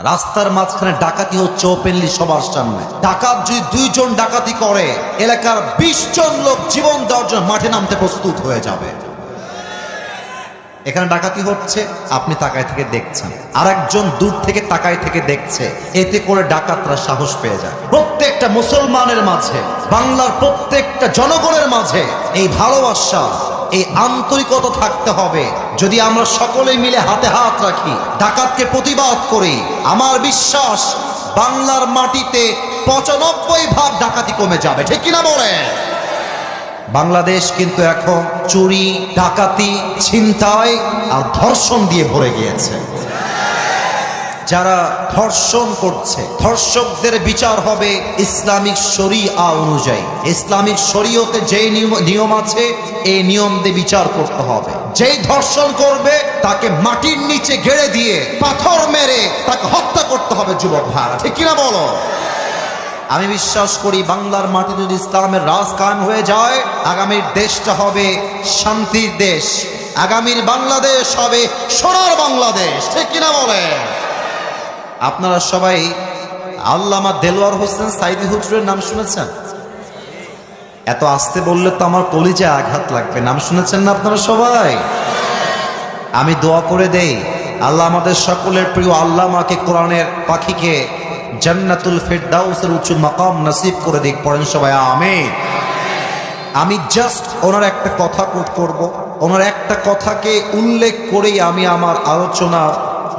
রাস্তার মাঝখানে ডাকাতি হচ্ছে ওপেনলি সবার সামনে। ডাকাত যদি 2 জন ডাকাতি করে, এলাকার 20 জন লোক জীবন দেওয়ার জন্য মাঠে নামতে প্রস্তুত হয়ে যাবে। এখানে ডাকাতি হচ্ছে, আপনি তাকায় থেকে দেখছেন, আর একজন দূর থেকে তাকায় থেকে দেখছে, এতে করে ডাকাতরা সাহস পেয়ে যায়। প্রত্যেকটা মুসলমানের মাঝে, বাংলার প্রত্যেকটা জনগণের মাঝে এই ভালোবাসা, এই আন্তরিকতা থাকতে হবে। যদি আমরা সকলে মিলে হাতে হাত রাখি, ডাকাতকে প্রতিবাদ করি, আমার বিশ্বাস বাংলার মাটিতে 95% ডাকাতি কমে যাবে। ঠিক কিনা বলেন? বাংলাদেশ কিন্তু এখন চুরি, ডাকাতি, ছিনতাই আর ধর্ষণ দিয়ে ভরে গিয়েছে। যারা ধর্ষণ করছে, ধর্ষকদের বিচার হবে ইসলামিক শরিয়া অনুযায়ী। ইসলামিক শরীয়তে যেই নিয়ম আছে, এই নিয়ম দিয়ে বিচার করতে হবে। যেই ধর্ষণ করবে তাকে মাটির নিচে গেড়ে দিয়ে পাথর মেরে তাকে হত্যা করতে হবে। যুবক ভাইরা, ঠিক কিনা বলো? আমি বিশ্বাস করি বাংলার মাটি যদি ইসলামের রাজ কায়েম হয়ে যায়, আগামীর দেশটা হবে শান্তির দেশ, আগামীর বাংলাদেশ হবে সোনার বাংলাদেশ। ঠিক কিনা বলে? আপনারা সবাই আল্লামা দেলোয়ার হোসেন সাইদি হুজুরের নাম শুনেছেন? এত আস্তে বললে তো আমার কলিজায় আঘাত লাগবে। নাম শুনেছেন না আপনারা সবাই? আমি দোয়া করে দেই, আল্লাহ আমাদের সকলের প্রিয় আল্লামাকে, কোরআনের পাখিকে জান্নাতুল ফেরদাউসের উচ্চ মাকাম নসিব করে দিক। পড়েন সবাই আমিন। আমি জাস্ট ওনার একটা কথা কোট করব, ওনার একটা কথাকে উল্লেখ করেই আমি আমার আলোচনার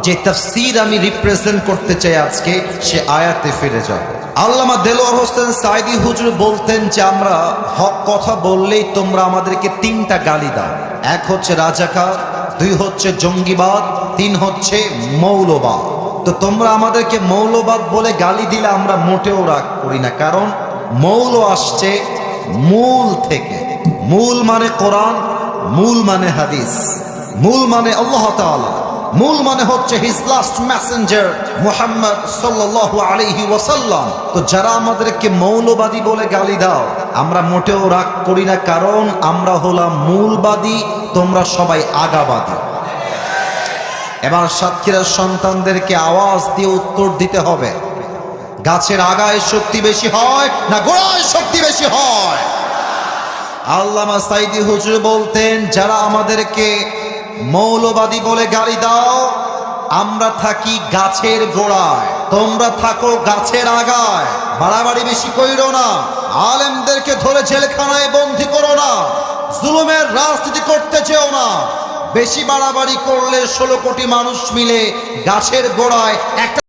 যে তাফসীর আমি রিপ্রেজেন্ট করতে চাই আজকে, সে আয়াতে ফিরে যাব। আল্লামা দেলোয়ার হোসেন সাইদি হুজুর বলতেন যে আমরা হক কথা বললেই তোমরা আমাদেরকে 3টা গালি দাও। 1 হচ্ছে রাজাকার, 2 হচ্ছে জঙ্গিবাদ, 3 হচ্ছে মৌলবাদ। তো তোমরা আমাদেরকে মৌলবাদ বলে গালি দিলে আমরা মোটেও রাগ করি না, কারণ মৌল আসছে মূল থেকে। মূল মানে কোরআন, মূল মানে হাদিস, মূল মানে আল্লাহ তাআলা, মূল মানে হচ্ছে হিজ লাস্ট মেসেঞ্জার মুহাম্মদ সাল্লাল্লাহু আলাইহি ওয়াসাল্লাম। তো যারা আমাদেরকে মৌলবাদী বলে গালি দাও, আমরা মোটেও রাগ করি না, কারণ আমরা হলাম মূলবাদী, তোমরা সবাই আগাবাদী। এবার সাতক্ষীরার সন্তানদেরকে আওয়াজ দিয়ে উত্তর দিতে হবে, গাছের আগায় শক্তি বেশি হয় না গোড়ায় শক্তি বেশি হয়? আল্লামা সাইদি হুজুর বলতেন, যারা আমাদেরকে মৌলবাদী বলে গালি দাও, আমরা থাকি গাছের গোড়ায়, তোমরা থাকো গাছের আগায়। বাড়াবাড়ি বেশি কইরো না, আলেমদেরকে ধরে জেলখানায় বন্দী করো না, জুলুমের রাজনীতি করতে চেও না। বেশি বাড়াবাড়ি করলে 16 কোটি মানুষ মিলে গাছের গোড়ায় একটা